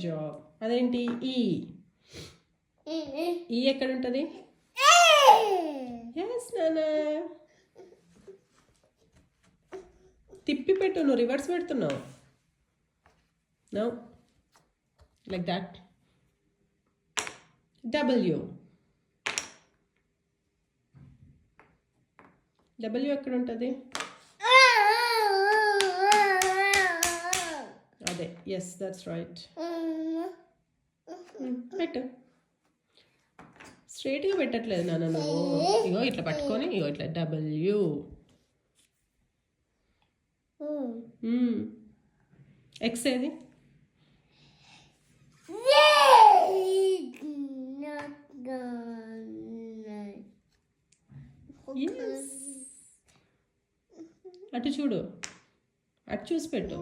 Job. అదేంటి ఈ ఈ ఎక్కడ ఉంటుంది? ఎస్ నానా. తిప్పి పెట్టు, నువ్వు రివర్స్ పెడుతున్నావు. No like that. W. W ఎక్కడ ఉంటుంది? అదే, ఎస్ దట్స్ రైట్. పెట్టు. స్ట్రైట్గా పెట్టట్లేదు నాన్న నువ్వు. ఇగో ఇట్లా పట్టుకొని, ఇగో ఇట్లా డబ్ల్యూ. ఎక్స్ ఏది? అటు చూడు, అటు చూసి పెట్టు.